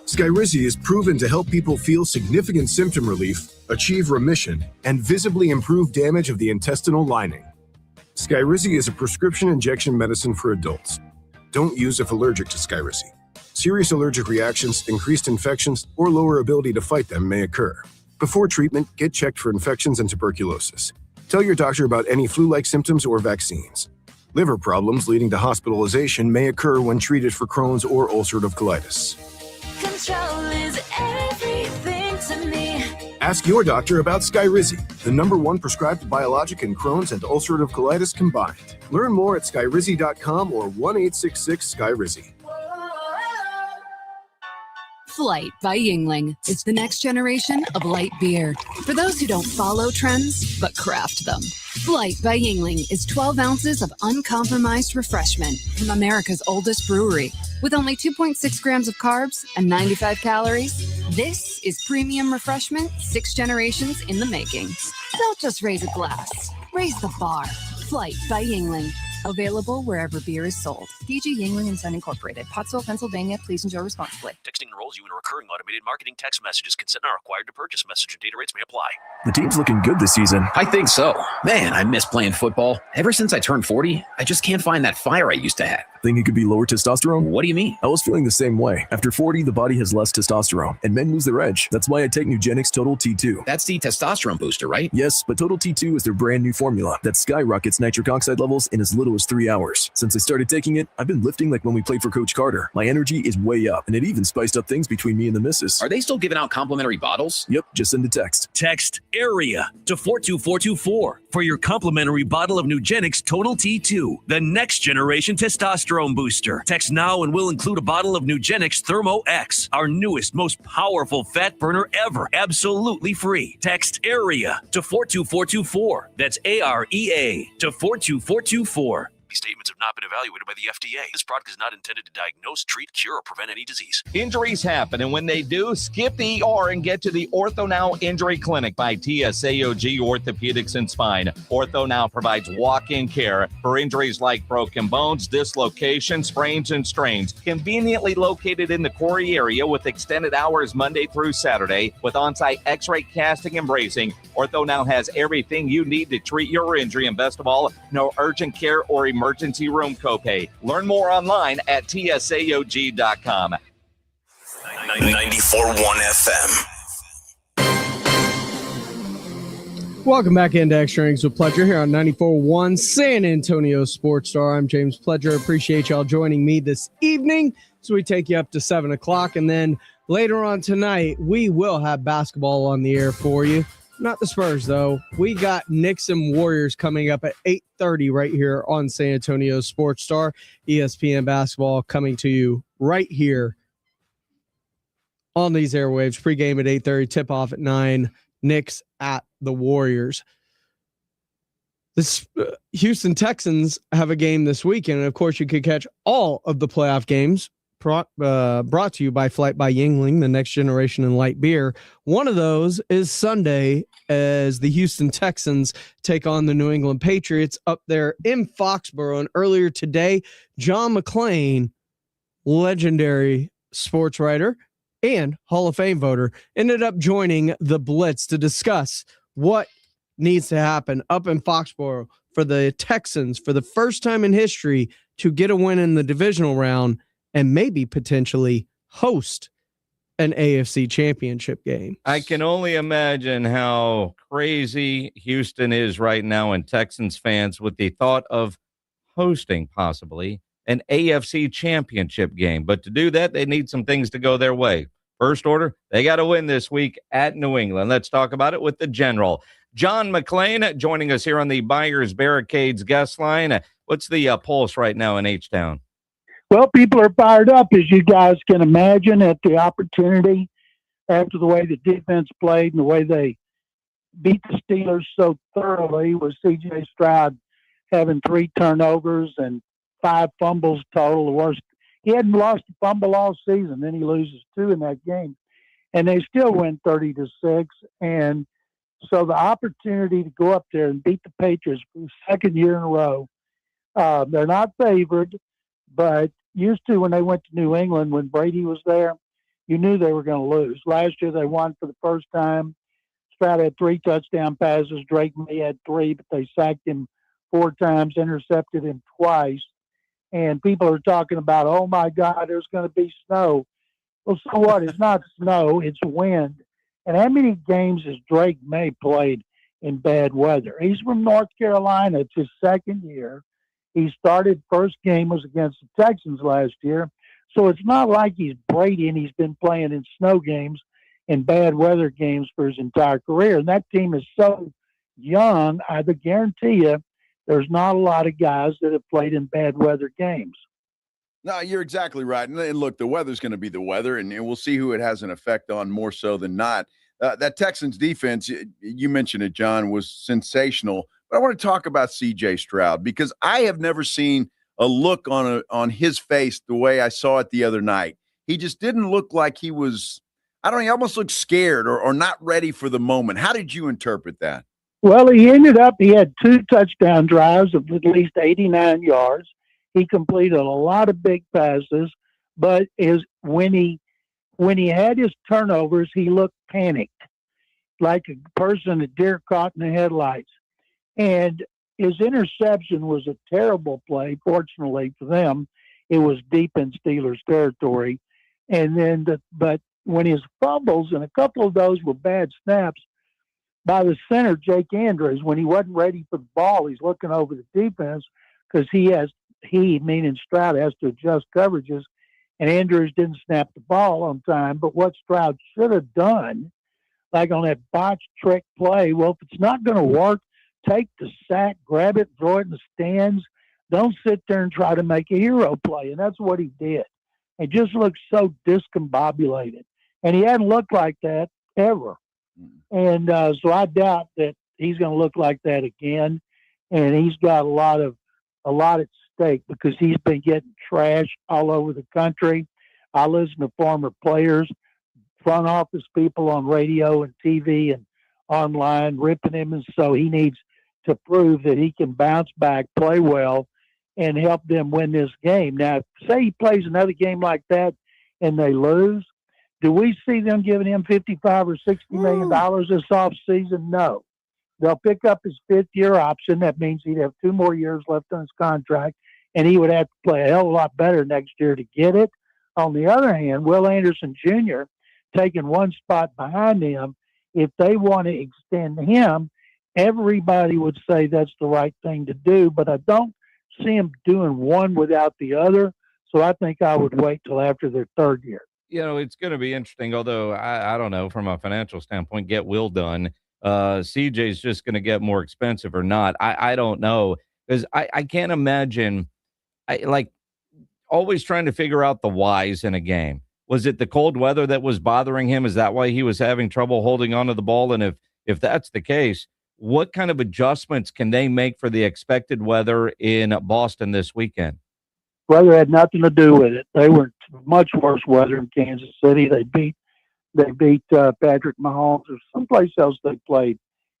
Skyrizi is proven to help people feel significant symptom relief, achieve remission, and visibly improve damage of the intestinal lining. Skyrizi is a prescription injection medicine for adults. Don't use if allergic to Skyrizi. Serious allergic reactions, increased infections, or lower ability to fight them may occur. Before treatment, get checked for infections and tuberculosis. Tell your doctor about any flu-like symptoms or vaccines. Liver problems leading to hospitalization may occur when treated for Crohn's or ulcerative colitis. Control is everything to me. Ask your doctor about Skyrizi, the #1 prescribed biologic in Crohn's and ulcerative colitis combined. Learn more at skyrizi.com or 1-866-SKYRIZI. Flight by Yingling. It's the next generation of light beer. For those who don't follow trends, but craft them. Flight by Yingling is 12 ounces of uncompromised refreshment from America's oldest brewery. With only 2.6 grams of carbs and 95 calories, this is premium refreshment 6 generations in the making. Don't just raise a glass, raise the bar. Flight by Yingling. Available wherever beer is sold. DG Yingling and Son Incorporated, Pottsville, Pennsylvania. Please enjoy responsibly. Texting enrolls you in a recurring automated marketing text messages. Consent not required to purchase. Message and data rates may apply. The team's looking good this season. I think so. Man, I miss playing football. Ever since I turned 40, I just can't find that fire I used to have. Think it could be lower testosterone? What do you mean? I was feeling the same way. After 40, the body has less testosterone, and men lose their edge. That's why I take Nugenix Total T2. That's the testosterone booster, right? Yes, but Total T2 is their brand new formula that skyrockets nitric oxide levels in as little as 3 hours. Since I started taking it, I've been lifting like when we played for Coach Carter. My energy is way up, and it even spiced up things between me and the missus. Are they still giving out complimentary bottles? Yep, just send a text. Text AREA to 42424 for your complimentary bottle of Nugenix Total T2, the next generation testosterone booster. Text now and we'll include a bottle of Nugenix Thermo X, our newest, most powerful fat burner ever, absolutely free. Text AREA to 42424. That's AREA to 42424. These statements have not been evaluated by the FDA. This product is not intended to diagnose, treat, cure, or prevent any disease. Injuries happen, and when they do, skip the ER and get to the Ortho Now Injury Clinic by TSAOG Orthopedics and Spine. Ortho Now provides walk-in care for injuries like broken bones, dislocations, sprains, and strains. Conveniently located in the Quarry area with extended hours Monday through Saturday with on-site x-ray casting and bracing, Ortho Now has everything you need to treat your injury, and best of all, no urgent care or emergency room copay. Learn more online at tsaog.com. 94.1 FM. Welcome back into Extra Innings with Pledger here on 94.1 San Antonio Sports Star. I'm James Pledger. Appreciate y'all joining me this evening. So we take you up to 7 o'clock, and then later on tonight, we will have basketball on the air for you. Not the Spurs, though. We got Knicks and Warriors coming up at 8:30 right here on San Antonio Sports Star. ESPN basketball coming to you right here on these airwaves. Pregame at 8:30, tip-off at 9. Knicks at the Warriors. The Houston Texans have a game this weekend, and of course, you could catch all of the playoff games brought to you by Flight by Yingling, the next generation in light beer. One of those is Sunday as the Houston Texans take on the New England Patriots up there in Foxborough. And earlier today, John McClain, legendary sports writer and Hall of Fame voter, ended up joining the Blitz to discuss what needs to happen up in Foxborough for the Texans for the first time in history to get a win in the divisional round and maybe potentially host an AFC championship game. I can only imagine how crazy Houston is right now and Texans fans with the thought of hosting possibly an AFC championship game. But to do that, they need some things to go their way. First order, they got to win this week at New England. Let's talk about it with the general. John McClain joining us here on the Buyers Barricades guest line. What's the pulse right now in H-Town? Well, people are fired up, as you guys can imagine, at the opportunity after the way the defense played and the way they beat the Steelers so thoroughly, with C.J. Stroud having 3 turnovers and 5 fumbles total. The worst. He hadn't lost a fumble all season. Then he loses 2 in that game. And they still win 30-6. And so the opportunity to go up there and beat the Patriots for the second year in a row, they're not favored, but used to when they went to New England, when Brady was there, you knew they were going to lose. Last year they won for the first time. Stroud had 3 touchdown passes. Drake May had 3, but they sacked him 4 times, intercepted him twice. And people are talking about, oh, my God, there's going to be snow. Well, so what? It's not snow. It's wind. And how many games has Drake May played in bad weather? He's from North Carolina. It's his second year. He started, first game was against the Texans last year. So it's not like he's Brady and he's been playing in snow games and bad weather games for his entire career. And that team is so young, I guarantee you there's not a lot of guys that have played in bad weather games. No, you're exactly right. And look, the weather's going to be the weather, and we'll see who it has an effect on more so than not. That Texans defense, you mentioned it, John, was sensational. But I want to talk about C.J. Stroud because I have never seen a look on his face the way I saw it the other night. He just didn't look like he was, he almost looked scared or not ready for the moment. How did you interpret that? Well, he had 2 touchdown drives of at least 89 yards. He completed a lot of big passes, but when he had his turnovers, he looked panicked, like a person, a deer caught in the headlights. And his interception was a terrible play. Fortunately for them, it was deep in Steelers territory. And then, but when his fumbles, and a couple of those were bad snaps by the center, Jake Andrews, when he wasn't ready for the ball, he's looking over the defense because meaning Stroud, has to adjust coverages, and Andrews didn't snap the ball on time. But what Stroud should have done, like on that botched trick play, well, if it's not going to work, take the sack, grab it, throw it in the stands. Don't sit there and try to make a hero play. And that's what he did. It just looked so discombobulated. And he hadn't looked like that ever. And so I doubt that he's going to look like that again. And he's got a lot at mistake because he's been getting trashed all over the country. I listen to former players, front office people on radio and TV and online ripping him, and so he needs to prove that he can bounce back, play well, and help them win this game. Now, say he plays another game like that and they lose, do we see them giving him $55 or $60 million this offseason? No. They'll pick up his fifth-year option. That means he'd have 2 more years left on his contract, and he would have to play a hell of a lot better next year to get it. On the other hand, Will Anderson Jr., taking one spot behind him, if they want to extend him, everybody would say that's the right thing to do, but I don't see him doing one without the other, so I think I would wait till after their third year. You know, it's going to be interesting, although I don't know, from a financial standpoint, get Will done. CJ's just going to get more expensive or not. I don't know, because I can't imagine, always trying to figure out the whys in a game. Was it the cold weather that was bothering him? Is that why he was having trouble holding onto the ball? And if that's the case, what kind of adjustments can they make for the expected weather in Boston this weekend? Weather had nothing to do with it. They were much worse weather in Kansas City. They beat Patrick Mahomes or someplace else they played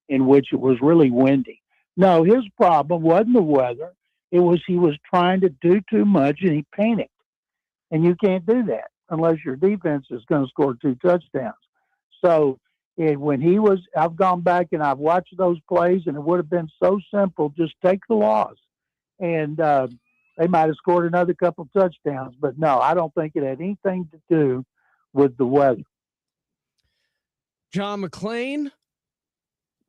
in which it was really windy. No, his problem wasn't the weather. It was he was trying to do too much and he panicked. And you can't do that unless your defense is going to score 2 touchdowns. So I've gone back and I've watched those plays, and it would have been so simple. Just take the loss. And they might have scored another couple touchdowns. But no, I don't think it had anything to do with the weather. John McClain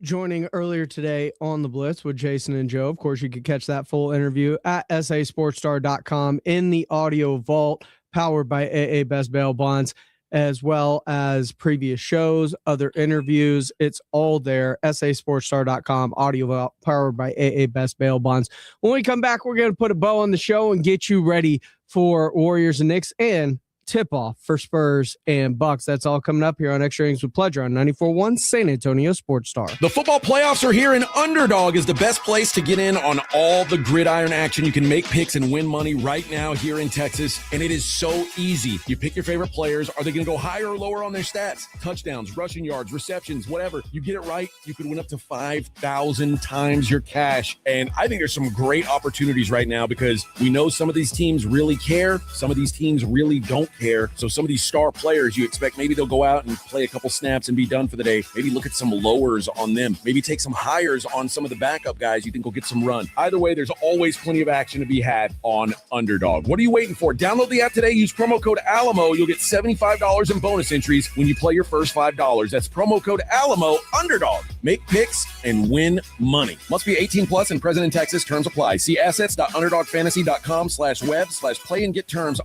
joining earlier today on the Blitz with Jason and Joe. Of course, you could catch that full interview at sasportstar.com in the audio vault, powered by AA Best Bail Bonds, as well as previous shows, other interviews. It's all there. sasportstar.com, audio vault, powered by AA Best Bail Bonds. When we come back, we're going to put a bow on the show and get you ready for Warriors and Knicks and tip-off for Spurs and Bucks. That's all coming up here on Extra Innings with Pleasure on 94.1 San Antonio Sports Star. The football playoffs are here, and Underdog is the best place to get in on all the gridiron action. You can make picks and win money right now here in Texas, and it is so easy. You pick your favorite players. Are they going to go higher or lower on their stats? Touchdowns, rushing yards, receptions, whatever. You get it right, you could win up to 5,000 times your cash. And I think there's some great opportunities right now because we know some of these teams really care. Some of these teams really don't care. So some of these star players, you expect maybe they'll go out and play a couple snaps and be done for the day. Maybe look at some lowers on them. Maybe take some hires on some of the backup guys you think will get some run. Either way, there's always plenty of action to be had on Underdog. What are you waiting for? Download the app today. Use promo code Alamo. You'll get $75 in bonus entries when you play your first $5. That's promo code Alamo. Underdog. Make picks and win money. Must be 18 plus and present in Texas. Terms apply. See assets.underdogfantasy.com/web/play and get terms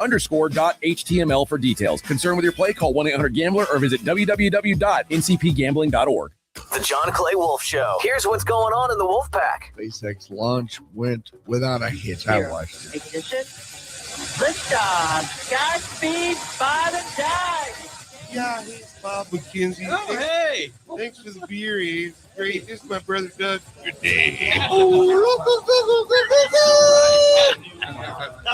_DFS_.html for details. Concerned with your play? Call 1-800-GAMBLER or visit www.ncpgambling.org. The John Clay Wolf Show. Here's what's going on in the Wolf Pack. SpaceX launch went without a hitch. I watched it. Ignition. Liftoff. Godspeed, Father die. Yeah, he's Bob McKenzie. Oh, hey. Thanks for the beer. He's great. This is my brother Doug. Good day.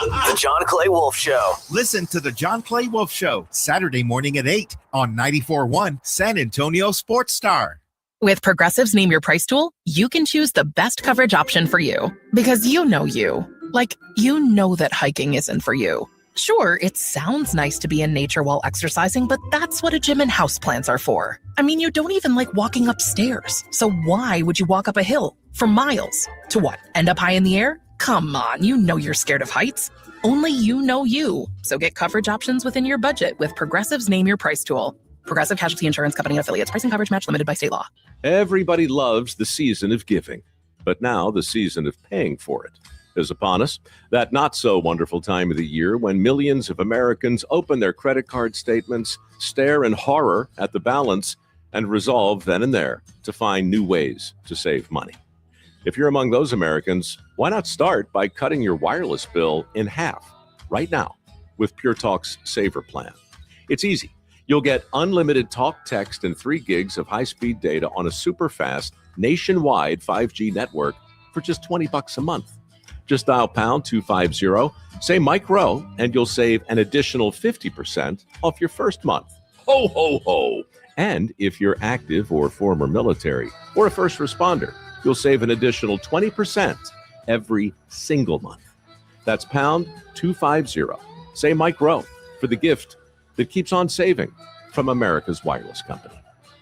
The John Clay Wolf Show. Listen to the John Clay Wolf Show, Saturday morning at 8 on 94.1 San Antonio Sports Star. With Progressive's Name Your Price tool, you can choose the best coverage option for you. Because you know you. Like, you know that hiking isn't for you. Sure, it sounds nice to be in nature while exercising, but that's what a gym and houseplants are for. I mean, you don't even like walking upstairs. So why would you walk up a hill for miles? To what, end up high in the air? Come on, you know you're scared of heights. Only you know you. So get coverage options within your budget with Progressive's Name Your Price tool. Progressive Casualty Insurance Company and affiliates. Price and coverage match limited by state law. Everybody loves the season of giving, but now the season of paying for it is upon us. That not so wonderful time of the year when millions of Americans open their credit card statements, stare in horror at the balance, and resolve then and there to find new ways to save money. If you're among those Americans, why not start by cutting your wireless bill in half right now with Pure Talk's Saver Plan? It's easy. You'll get unlimited talk, text, and 3 gigs of high-speed data on a super fast nationwide 5G network for just $20 a month. Just dial pound 250, say Mike Rowe, and you'll save an additional 50% off your first month. Ho, ho, ho. And if you're active or former military or a first responder, you'll save an additional 20% every single month. That's pound 250. Say Mike Rowe for the gift that keeps on saving from America's wireless company.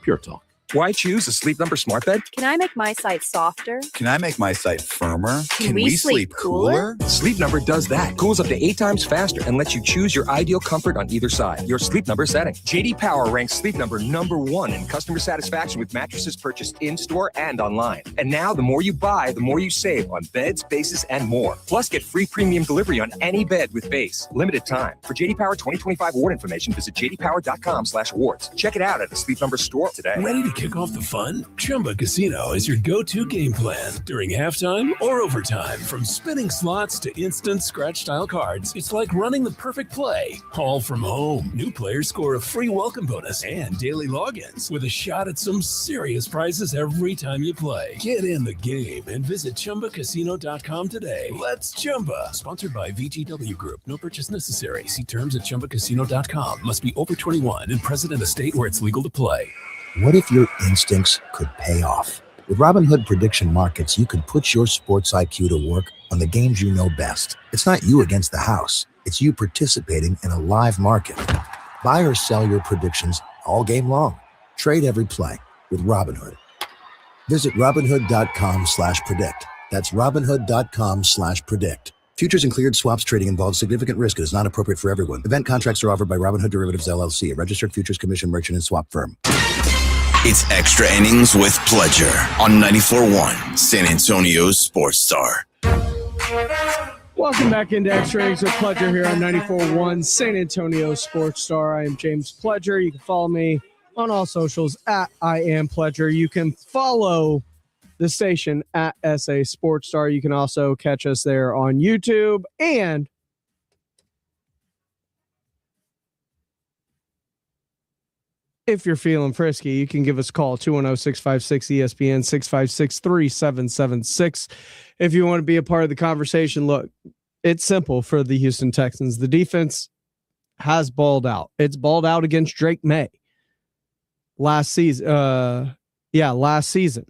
Pure Talk. Why choose a Sleep Number smart bed? Can I make my site softer? Can I make my site firmer? Can we sleep cooler? Sleep Number does that. Cools up to 8 times faster and lets you choose your ideal comfort on either side. Your Sleep Number setting. JD Power ranks Sleep Number #1 in customer satisfaction with mattresses purchased in-store and online. And now, the more you buy, the more you save on beds, bases, and more. Plus, get free premium delivery on any bed with base. Limited time. For JD Power 2025 award information, visit jdpower.com/awards. Check it out at the Sleep Number store today. Ready to kick off the fun? Chumba Casino is your go-to game plan during halftime or overtime. From spinning slots to instant scratch-style cards, it's like running the perfect play, all from home. New players score a free welcome bonus and daily logins with a shot at some serious prizes every time you play. Get in the game and visit ChumbaCasino.com today. Let's Chumba. Sponsored by VGW Group. No purchase necessary. See terms at ChumbaCasino.com. Must be over 21 and present in a state where it's legal to play. What if your instincts could pay off? With Robinhood Prediction Markets, you could put your sports IQ to work on the games you know best. It's not you against the house. It's you participating in a live market. Buy or sell your predictions all game long. Trade every play with Robinhood. Visit Robinhood.com/predict. That's Robinhood.com/predict. Futures and cleared swaps trading involves significant risk and is not appropriate for everyone. Event contracts are offered by Robinhood Derivatives LLC, a registered futures commission merchant and swap firm. It's Extra Innings with Pledger on 94.1 San Antonio's Sports Star. Welcome back into Extra Innings with Pledger here on 94.1 San Antonio Sports Star. I am James Pledger. You can follow me on all socials at I Am Pledger. You can follow the station at SA Sports Star. You can also catch us there on YouTube. And if you're feeling frisky, you can give us a call, 210-656-ESPN, 656-3776. If you want to be a part of the conversation, look, it's simple for the Houston Texans. The defense has balled out. It's balled out against Drake May last season. Last season.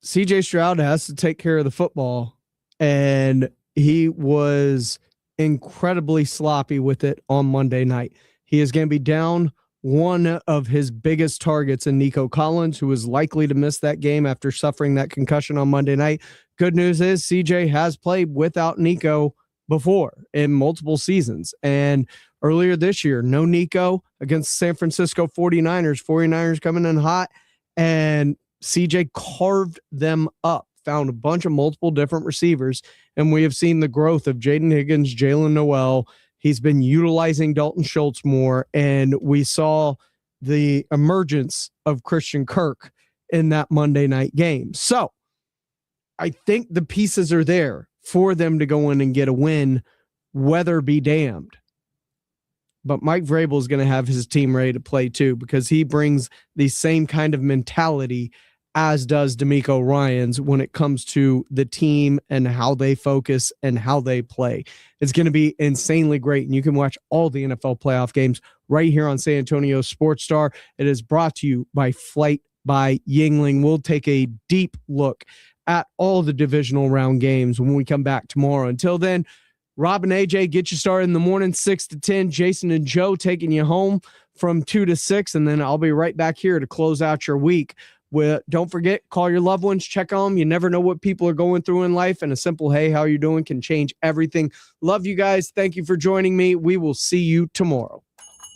CJ Stroud has to take care of the football, and he was incredibly sloppy with it on Monday night. He is going to be down one of his biggest targets in Nico Collins, who is likely to miss that game after suffering that concussion on Monday night. Good news is CJ has played without Nico before in multiple seasons. And earlier this year, no Nico against San Francisco 49ers. 49ers coming in hot, and CJ carved them up, found a bunch of multiple different receivers, and we have seen the growth of Jaden Higgins, Jalen Noel. He's been utilizing Dalton Schultz more, and we saw the emergence of Christian Kirk in that Monday night game. So I think the pieces are there for them to go in and get a win, weather be damned. But Mike Vrabel is going to have his team ready to play too, because he brings the same kind of mentality as does D'Amico Ryans when it comes to the team and how they focus and how they play. It's going to be insanely great, and you can watch all the NFL playoff games right here on San Antonio Sports Star. It is brought to you by Flight by Yingling. We'll take a deep look at all the divisional round games when we come back tomorrow. Until then, Rob and AJ get you started in the morning, 6 to 10. Jason and Joe taking you home from 2 to 6, and then I'll be right back here to close out your week. Don't forget, call your loved ones, check on them. You never know what people are going through in life, and a simple, hey, how you doing can change everything. Love you guys. Thank you for joining me. We will see you tomorrow.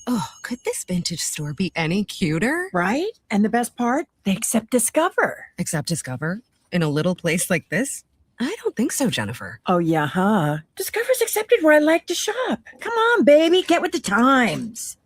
Oh, could this vintage store be any cuter? Right? And the best part, they accept Discover. Accept Discover? In a little place like this? I don't think so, Jennifer. Oh, yeah, huh? Discover's accepted where I like to shop. Come on, baby, get with the times.